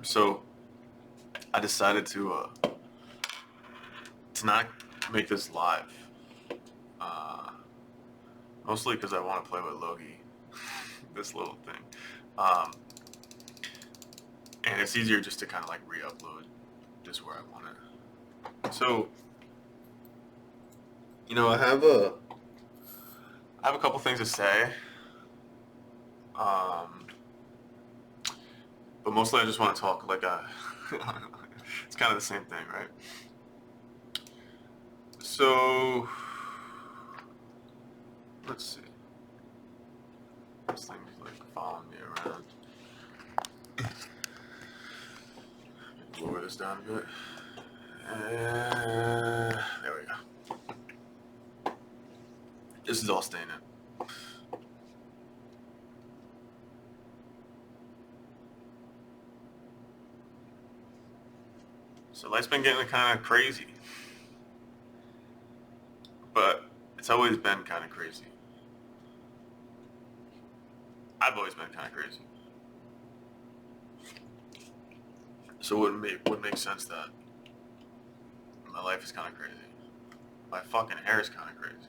So I decided to not make this live, uh, mostly because I want to play with Logi, this little thing, um, and it's easier just to kind of like re-upload just where I want it. So, I have a couple things to say, but mostly I just want to talk like it's kind of the same thing, right? So, let's see. This thing's like following me around. Lower this down a bit. There we go. This is all staying in. So life's been getting kind of crazy. But it's always been kind of crazy. I've always been kind of crazy. So it would make sense that my life is kind of crazy. My fucking hair is kind of crazy.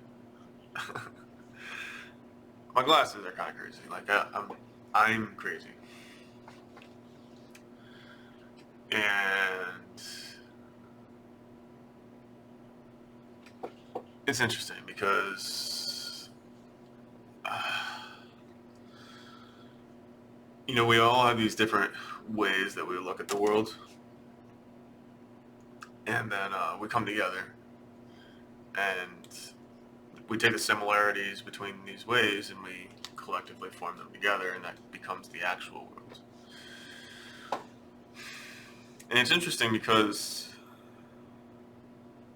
My glasses are kind of crazy. Like I'm crazy. And it's interesting because we all have these different ways that we look at the world, and then we come together and we take the similarities between these ways and we collectively form them together, and that becomes the actual world. And it's interesting because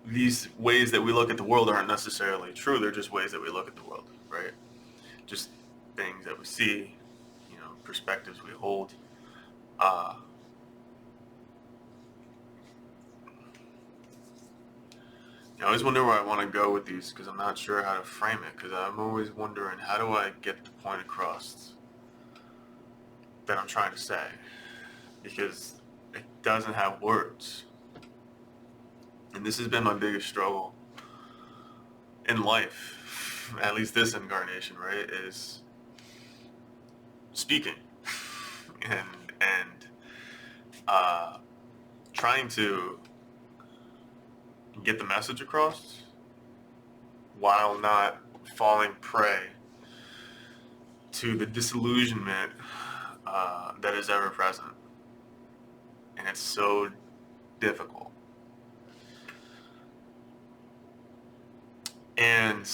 these ways that we look at the world aren't necessarily true. They're just ways that we look at the world, right? Just things that we see, perspectives we hold. I always wonder where I want to go with these because I'm not sure how to frame it, because I'm always wondering, how do I get the point across that I'm trying to say? Because it doesn't have words. And this has been my biggest struggle in life, at least this incarnation, right, is speaking and trying to get the message across while not falling prey to the disillusionment that is ever present. And it's so difficult. And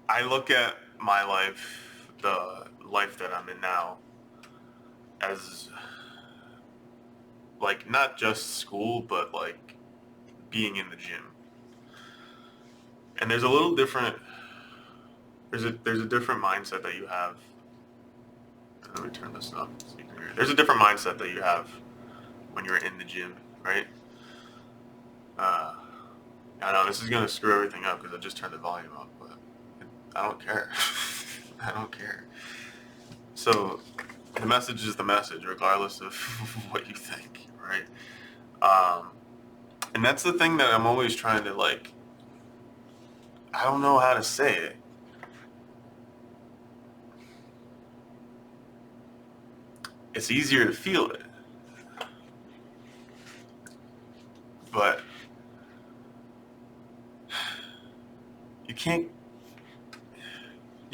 I look at my life, the life that I'm in now, as like not just school, but like being in the gym. And there's a little different, there's a different mindset that you have. Let me turn this up so you can hear. There's a different mindset that you have when you're in the gym, right? I know this is gonna screw everything up because I just turned the volume up, but I don't care. I don't care. So the message is the message, regardless of what you think, right? And that's the thing that I'm always trying to I don't know how to say it. It's easier to feel it. But you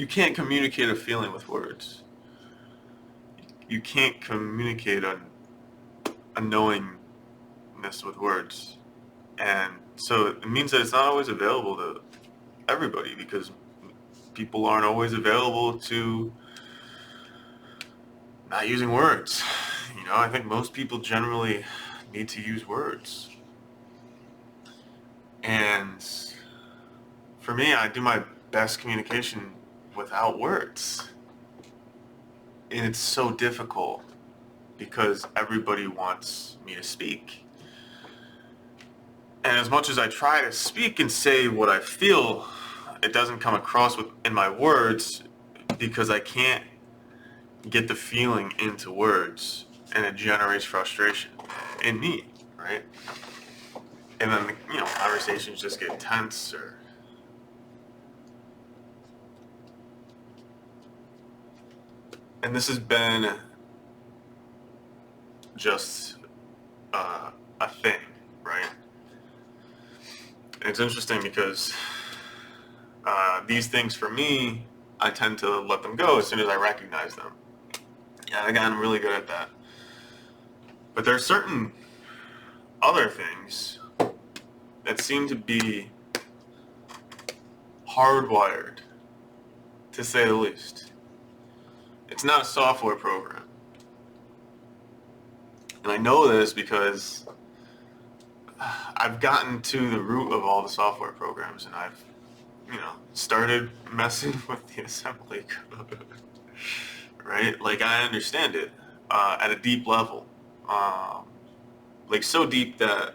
can't communicate a feeling with words. You can't communicate a knowingness with words. And so it means that it's not always available to everybody, because people aren't always available to not using words. I think most people generally need to use words. And for me, I do my best communication without words. And it's so difficult because everybody wants me to speak. And as much as I try to speak and say what I feel, it doesn't come across in my words because I can't get the feeling into words. and it generates frustration in me, right? And then, conversations just get tense, and this has been just a thing, right? And it's interesting because these things for me, I tend to let them go as soon as I recognize them. Yeah, I've gotten really good at that. But there are certain other things that seem to be hardwired, to say the least. It's not a software program. And I know this because I've gotten to the root of all the software programs, and I've, started messing with the assembly code, right? Like, I understand it at a deep level. Like, so deep that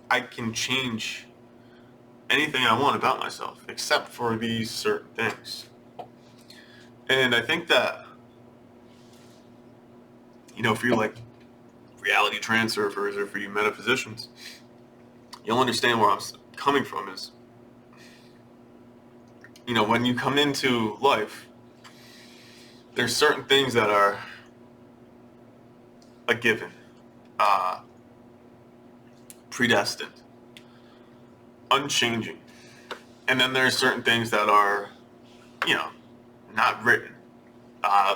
I can change anything I want about myself, except for these certain things. And I think that, for you, like, reality transferers, or for you metaphysicians, you'll understand where I'm coming from is, when you come into life, there's certain things that are a given, predestined, unchanging. And then there's certain things that are, not written,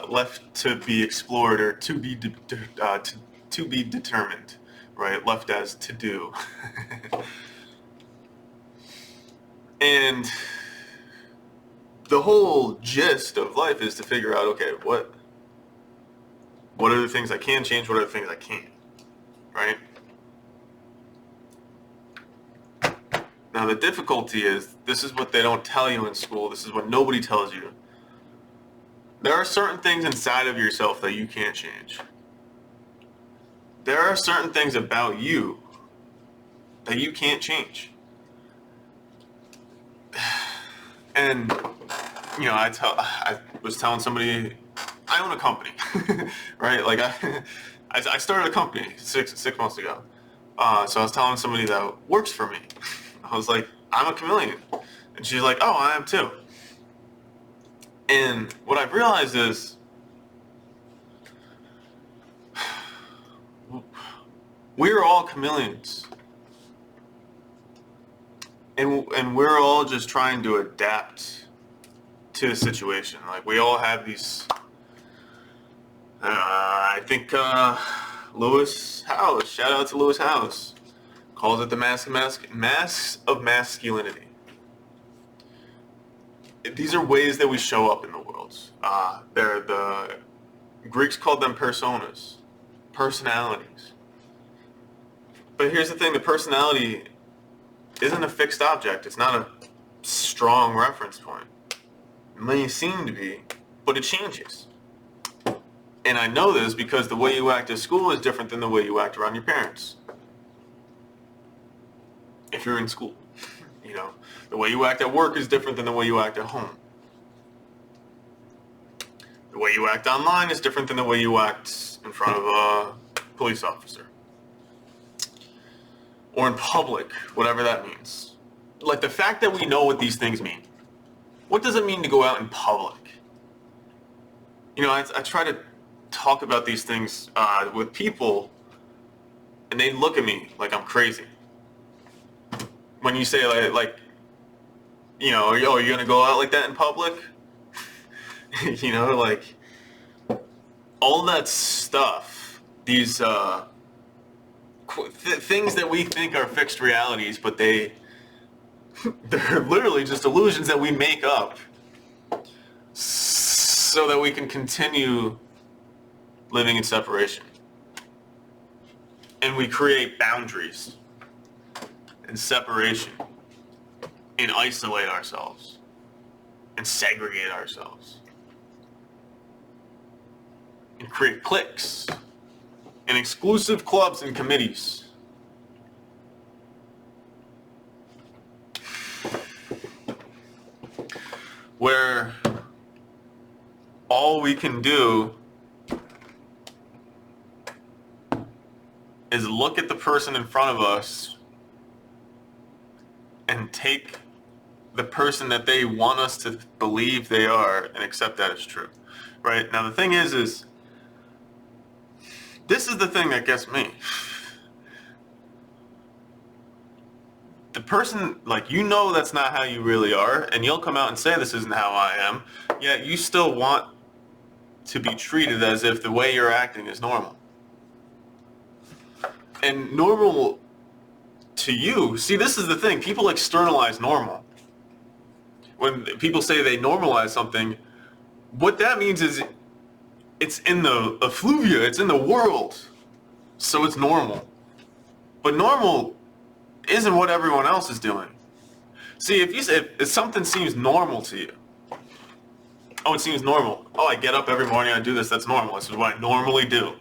left to be explored, or to be to be determined, right? Left as to do. And the whole gist of life is to figure out, okay, what are the things I can change? What are the things I can't, right? Now, the difficulty is, this is what they don't tell you in school. This is what nobody tells you. There are certain things inside of yourself that you can't change. There are certain things about you that you can't change. And, I was telling somebody, I own a company, right? Like, I started a company six months ago. So I was telling somebody that works for me, I was like, I'm a chameleon. And she's like, oh, I am too. And what I've realized is, we're all chameleons. And we're all just trying to adapt to the situation. Like, we all have these, I think Lewis House, shout out to Lewis House, calls it the masks of masculinity. These are ways that we show up in the world. The Greeks called them personas, personalities. But here's the thing, the personality isn't a fixed object. It's not a strong reference point. It may seem to be, but it changes. And I know this because the way you act at school is different than the way you act around your parents. If you're in school, the way you act at work is different than the way you act at home. The way you act online is different than the way you act in front of a police officer. Or in public, whatever that means. Like, the fact that we know what these things mean. What does it mean to go out in public? I try to talk about these things with people, and they look at me like I'm crazy. When you say, like, oh, you're going to go out like that in public? Like, all that stuff, these things that we think are fixed realities, but they're literally just illusions that we make up so that we can continue living in separation. And we create boundaries and separation and isolate ourselves and segregate ourselves and create cliques and exclusive clubs and committees. Where all we can do is look at the person in front of us and take the person that they want us to believe they are and accept that as true, right? Now the thing is this is the thing that gets me. The person, like, you know that's not how you really are, and you'll come out and say this isn't how I am, yet you still want to be treated as if the way you're acting is normal. And normal to you, see, this is the thing, people externalize normal. When people say they normalize something, what that means is it's in the effluvia, it's in the world, so it's normal. But normal isn't what everyone else is doing. See, if something seems normal to you, oh, it seems normal. Oh, I get up every morning, I do this, that's normal. This is what I normally do.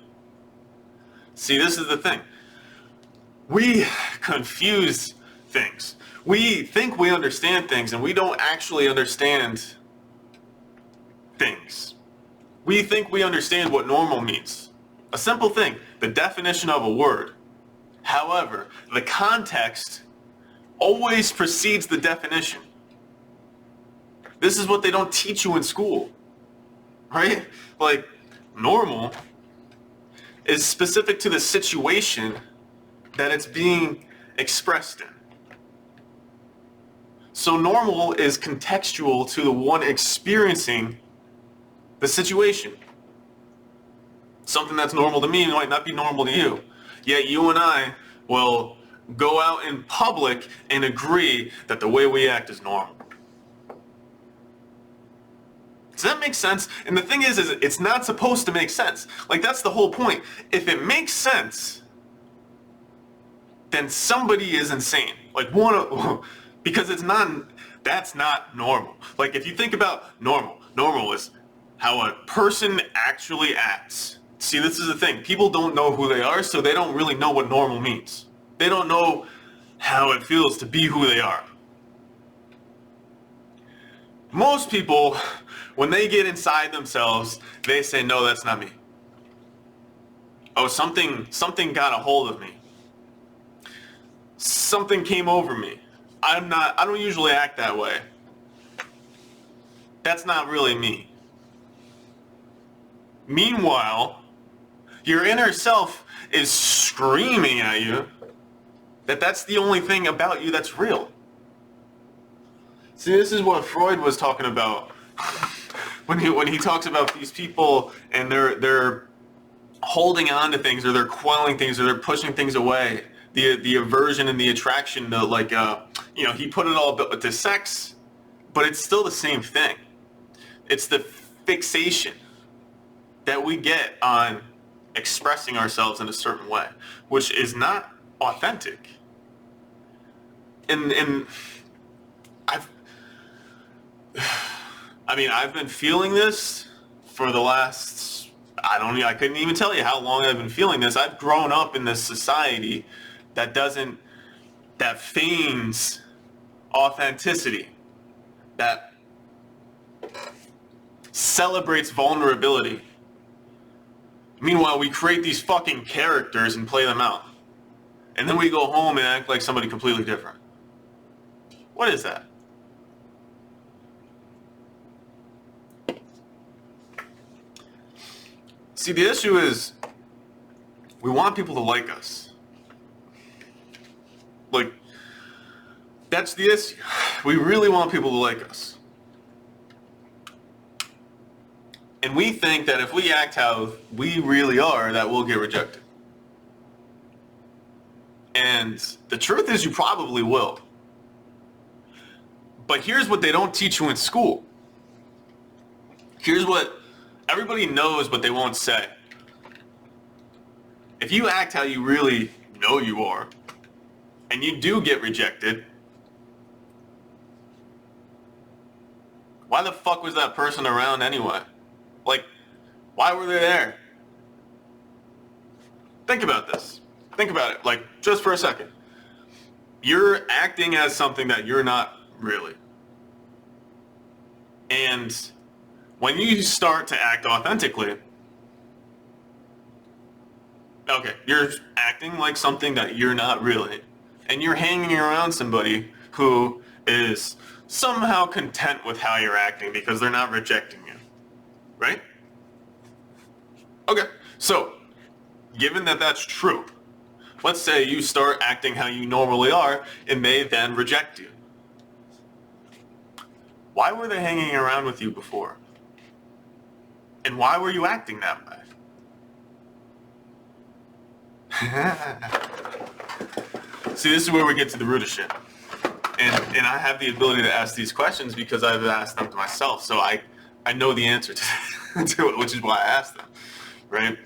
See, this is the thing. We confuse things. We think we understand things, and we don't actually understand things. We think we understand what normal means. A simple thing, the definition of a word. However, the context always precedes the definition. This is what they don't teach you in school, right? Like, normal is specific to the situation that it's being expressed in. So normal is contextual to the one experiencing the situation. Something that's normal to me might not be normal to you. Yet you and I will go out in public and agree that the way we act is normal. Does that make sense? And the thing is it's not supposed to make sense. Like, that's the whole point. If it makes sense, then somebody is insane. Like, because that's not normal. Like, if you think about normal is how a person actually acts. See, this is the thing. People don't know who they are, so they don't really know what normal means. They don't know how it feels to be who they are. Most people, when they get inside themselves, they say, no, that's not me. Oh, something got a hold of me. Something came over me. I don't usually act that way. That's not really me. Meanwhile, your inner self is screaming at you that that's the only thing about you that's real. See, this is what Freud was talking about when he talks about these people and they're holding on to things, or they're quelling things, or they're pushing things away. The aversion and the attraction to, he put it all to sex, but it's still the same thing. It's the fixation that we get on expressing ourselves in a certain way, which is not authentic. And I've been feeling this for the last, I couldn't even tell you how long I've been feeling this. I've grown up in this society that feigns authenticity, that celebrates vulnerability. Meanwhile, we create these fucking characters and play them out. And then we go home and act like somebody completely different. What is that? See, the issue is we want people to like us. Like, that's the issue. We really want people to like us. And we think that if we act how we really are, that we'll get rejected. And the truth is, you probably will. But here's what they don't teach you in school. Here's what everybody knows, but they won't say. If you act how you really know you are, and you do get rejected, why the fuck was that person around anyway? Like, why were they there? Think about this. Think about it, like, just for a second. You're acting as something that you're not really. And when you start to act authentically, Okay, you're acting like something that you're not really. And you're hanging around somebody who is somehow content with how you're acting because they're not rejecting you. Right? Okay, so given that that's true, let's say you start acting how you normally are and they then reject you. Why were they hanging around with you before? And why were you acting that way? See, this is where we get to the root of shit. And I have the ability to ask these questions because I've asked them to myself. So I know the answer to it, which is why I asked them, right?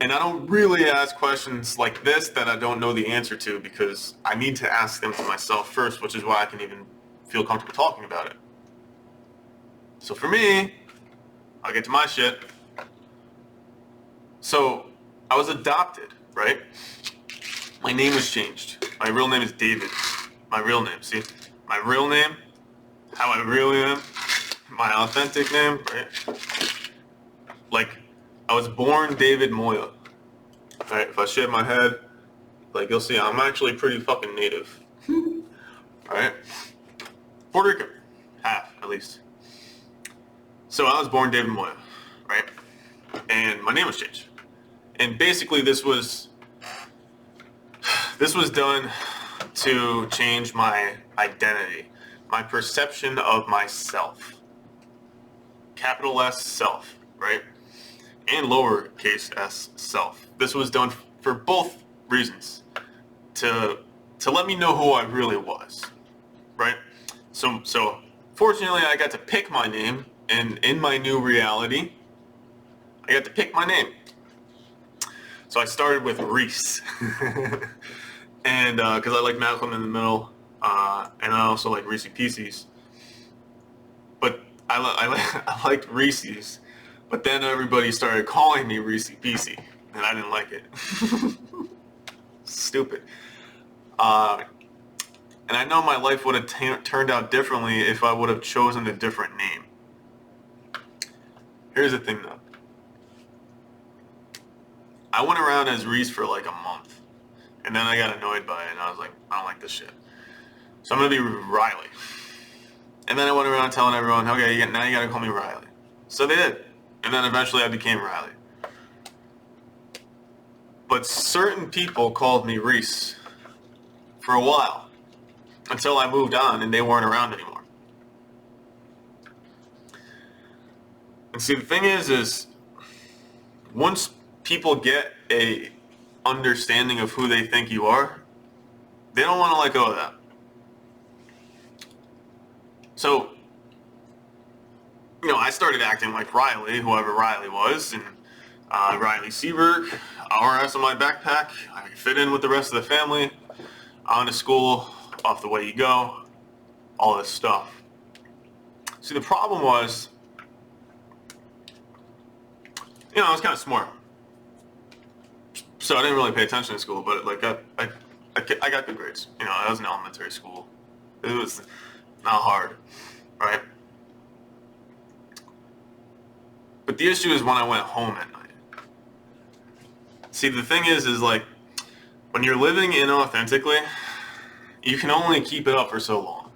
And I don't really ask questions like this that I don't know the answer to because I need to ask them to myself first, which is why I can even feel comfortable talking about it. So for me, I'll get to my shit. So I was adopted, right? My name was changed. My real name is David. My real name, see? My real name, how I really am, my authentic name, right? Like, I was born David Moya. Right? If I shave my head, like, you'll see I'm actually pretty fucking native. Right? Puerto Rican. Half, at least. So I was born David Moya, right? And my name was changed. And basically this was done to change my identity, my perception of myself. Capital S, self, right? And lowercase s, self. This was done for both reasons. To let me know who I really was, right? So fortunately I got to pick my name, and in my new reality, I got to pick my name. So I started with Reese. And because I like Malcolm in the Middle, and I also like Reese Pieces. But I liked Reese's, but then everybody started calling me Reese Piecey, and I didn't like it. Stupid. And I know my life would have turned out differently if I would have chosen a different name. Here's the thing though. I went around as Reese for like a month. And then I got annoyed by it, and I was like, I don't like this shit. So I'm going to be Riley. And then I went around telling everyone, okay, now you got to call me Riley. So they did. And then eventually I became Riley. But certain people called me Reese for a while, until I moved on and they weren't around anymore. And see, the thing is once people get a understanding of who they think you are, they don't want to let go of that. So, I started acting like Riley, whoever Riley was, and Riley Seberg, RS on my backpack. I could fit in with the rest of the family, on to school, off the way you go, all this stuff. See, the problem was, I was kind of smart. So I didn't really pay attention in school, but like I got good grades. I was in elementary school. It was not hard, right? But the issue is when I went home at night. See, the thing is like, when you're living inauthentically, you can only keep it up for so long.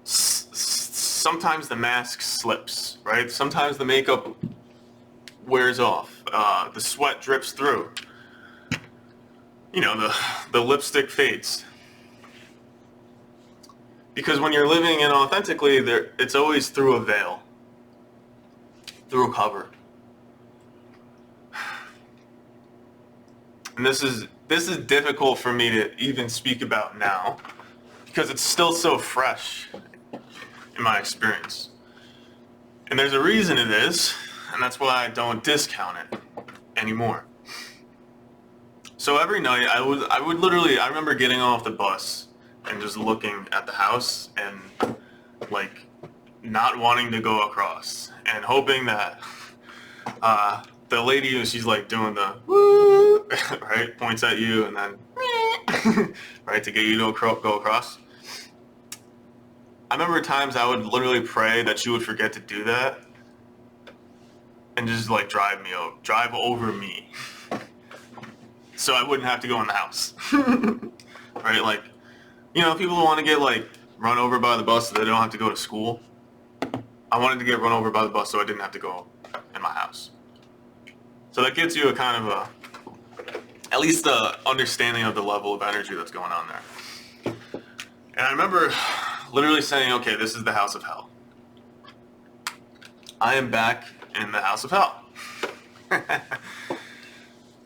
Sometimes the mask slips, right? Sometimes the makeup wears off. The sweat drips through. The lipstick fades. Because when you're living inauthentically, it's always through a veil, through a cover. And this is difficult for me to even speak about now, because it's still so fresh in my experience. And there's a reason it is, and that's why I don't discount it anymore. So every night I would literally, I remember getting off the bus and just looking at the house and like not wanting to go across and hoping that the lady, she's like doing the woo, right, points at you and then right, to get you to go across. I remember times I would literally pray that she would forget to do that and just like drive over me. so I wouldn't have to go in the house. Right? Like, you know, people who want to get like run over by the bus so they don't have to go to school. I wanted to get run over by the bus so I didn't have to go in my house. So that gives you a kind of at least a understanding of the level of energy that's going on there. And I remember literally saying, okay, this is the house of hell. I am back in the house of hell.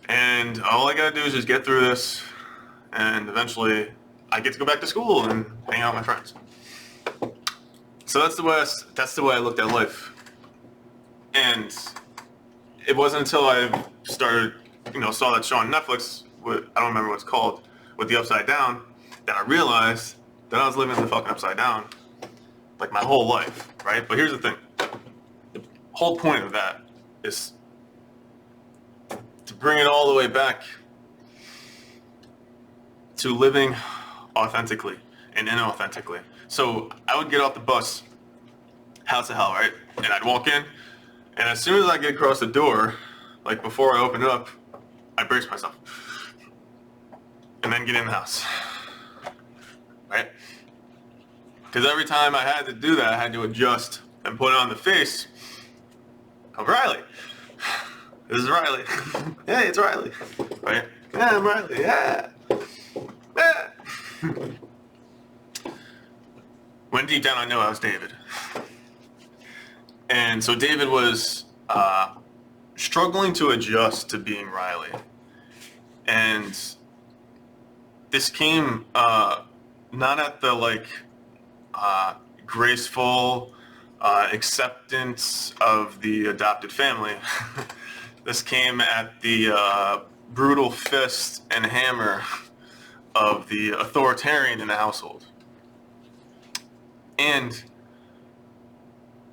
And all I gotta do is just get through this, and eventually I get to go back to school and hang out with my friends. So that's the way I looked at life. And it wasn't until I started, you know, saw that show on Netflix, I don't remember what it's called, with the Upside Down, that I realized that I was living the fucking upside down like my whole life, right? But here's the thing. The whole point of that is to bring it all the way back to living authentically and inauthentically. So I would get off the bus, house of hell, right? And I'd walk in, and as soon as I get across the door, like before I open it up, I brace myself. And then get in the house, right? Because every time I had to do that, I had to adjust and put on the face of Riley. This is Riley. Hey, it's Riley. Right? Yeah, I'm Riley. Yeah. Yeah. When deep down I know I was David. And so David was struggling to adjust to being Riley. And this came not at the like graceful acceptance of the adopted family. This came at the brutal fist and hammer of the authoritarian in the household. And,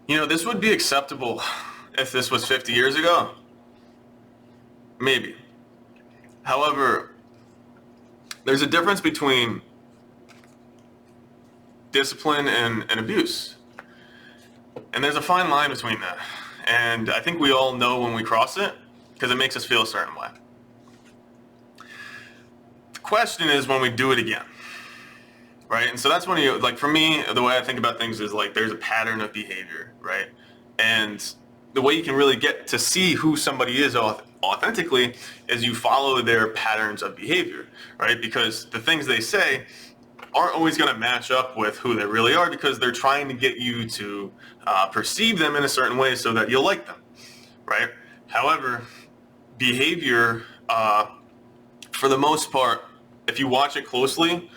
you know, this would be acceptable if this was 50 years ago. Maybe. However, there's a difference between discipline and abuse. And there's a fine line between that. And I think we all know when we cross it because it makes us feel a certain way. The question is when we do it again. Right? And so that's when you, like for me, the way I think about things is like there's a pattern of behavior, right? And the way you can really get to see who somebody is authentically is you follow their patterns of behavior, right? Because the things they say aren't always going to match up with who they really are because they're trying to get you to perceive them in a certain way so that you'll like them, right? However, behavior, for the most part, if you watch it closely,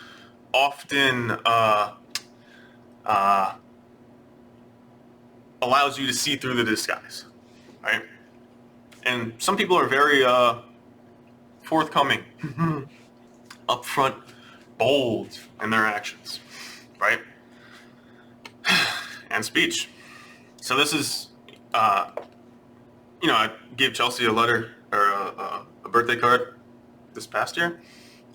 often allows you to see through the disguise, right? And some people are very forthcoming, upfront, bold in their actions, right? And speech. So this is, you know, I gave Chelsea a letter or a birthday card this past year.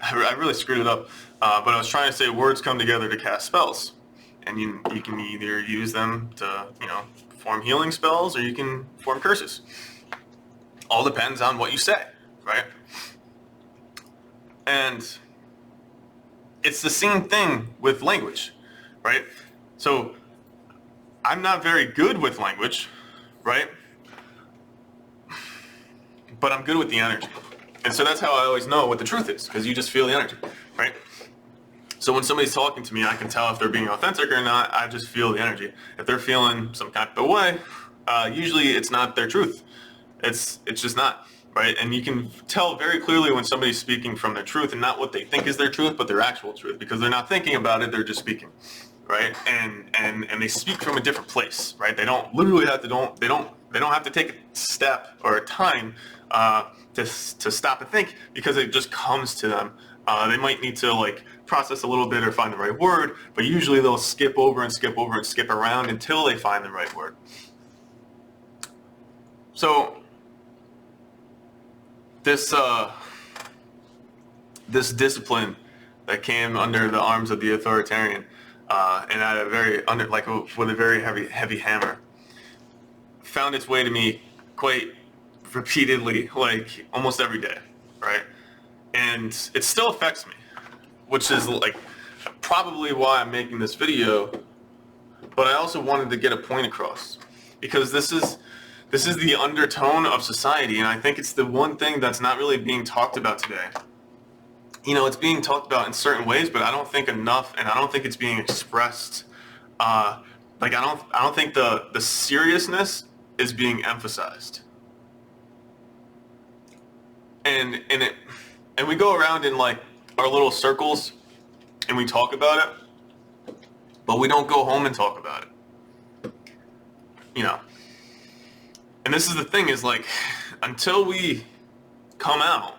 I really screwed it up, but I was trying to say words come together to cast spells, and you can either use them to, you know, form healing spells or you can form curses. All depends on what you say, right? And it's the same thing with language, right? So I'm not very good with language, right? But I'm good with the energy. And so that's how I always know what the truth is, because you just feel the energy, right? So when somebody's talking to me, I can tell if they're being authentic or not. I just feel the energy. If they're feeling some kind of way, usually it's not their truth. It's just not, right? And you can tell very clearly when somebody's speaking from their truth and not what they think is their truth, but their actual truth, because they're not thinking about it, they're just speaking, right? And they speak from a different place, right? They don't literally have to they don't have to take a step or a time to stop and think, because it just comes to them. They might need to like process a little bit or find the right word, but usually they'll skip over and skip over and skip around until they find the right word. So this discipline that came under the arms of the authoritarian and at a very with a very heavy hammer found its way to me quite repeatedly, like almost every day, right? And it still affects me, which is like probably why I'm making this video. But I also wanted to get a point across, because this is the undertone of society, and I think it's the one thing that's not really being talked about today. You know, it's being talked about in certain ways, but I don't think enough, and I don't think it's being expressed. Like I don't think the seriousness is being emphasized. And we go around in like our little circles and we talk about it, but we don't go home and talk about it. You know. And this is the thing, is like, until we come out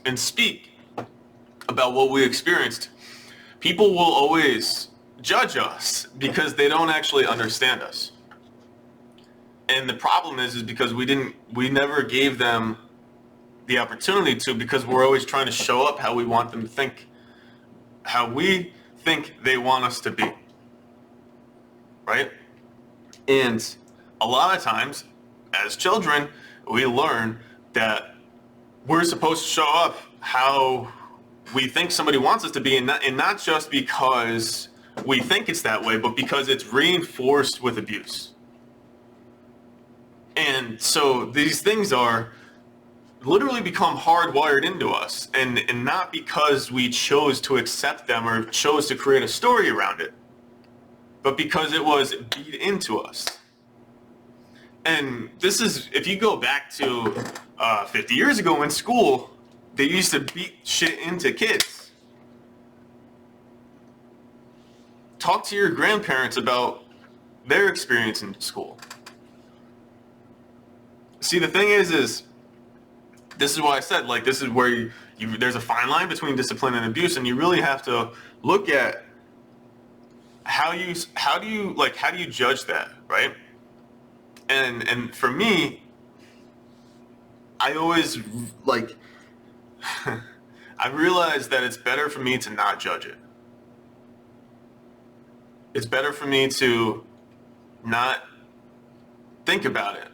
and speak about what we experienced, people will always judge us because they don't actually understand us. And the problem is because we never gave them the opportunity to, because we're always trying to show up how we want them to think, how we think they want us to be, right? And a lot of times, as children, we learn that we're supposed to show up how we think somebody wants us to be, and not just because we think it's that way, but because it's reinforced with abuse. And so these things are literally become hardwired into us, and not because we chose to accept them or chose to create a story around it, but because it was beat into us. And this is, if you go back to 50 years ago in school, they used to beat shit into kids. Talk to your grandparents about their experience in school. See, the thing is this is why I said, like, this is where there's a fine line between discipline and abuse, and you really have to look at how do you judge that, right? And for me, I always like I realized that it's better for me to not judge it. It's better for me to not think about it.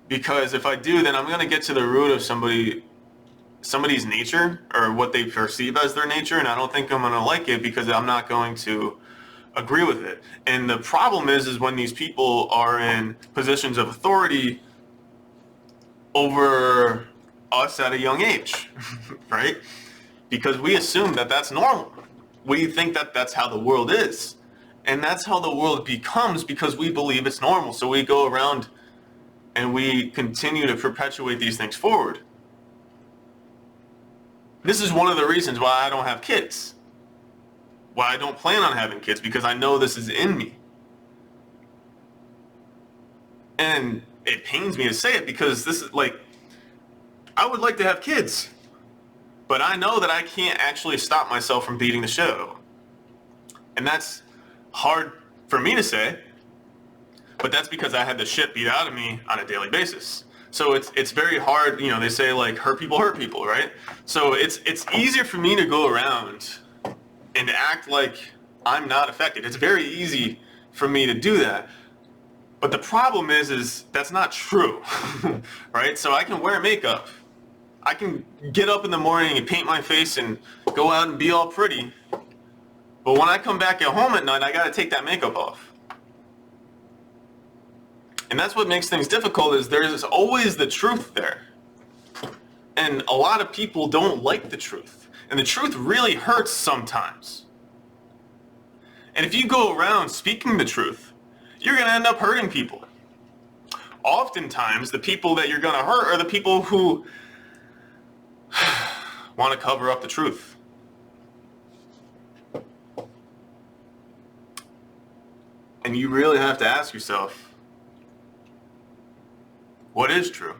Because if I do, then I'm going to get to the root of somebody's nature, or what they perceive as their nature, and I don't think I'm going to like it, because I'm not going to agree with it. And the problem is when these people are in positions of authority over us at a young age, right? Because we assume that that's normal. We think that that's how the world is. And that's how the world becomes, because we believe it's normal. So we go around and we continue to perpetuate these things forward. This is one of the reasons why I don't have kids. Why I don't plan on having kids, because I know this is in me. And it pains me to say it, because this is like, I would like to have kids, but I know that I can't actually stop myself from beating the shit out of them. And that's hard for me to say, but that's because I had the shit beat out of me on a daily basis. So it's very hard, you know, they say like hurt people, right? So it's easier for me to go around and act like I'm not affected. It's very easy for me to do that. But the problem is that's not true, right? So I can wear makeup. I can get up in the morning and paint my face and go out and be all pretty. But when I come back at home at night, I got to take that makeup off. And that's what makes things difficult, is there's always the truth there. And a lot of people don't like the truth. And the truth really hurts sometimes. And if you go around speaking the truth, you're going to end up hurting people. Oftentimes, the people that you're going to hurt are the people who want to cover up the truth. And you really have to ask yourself, what is true?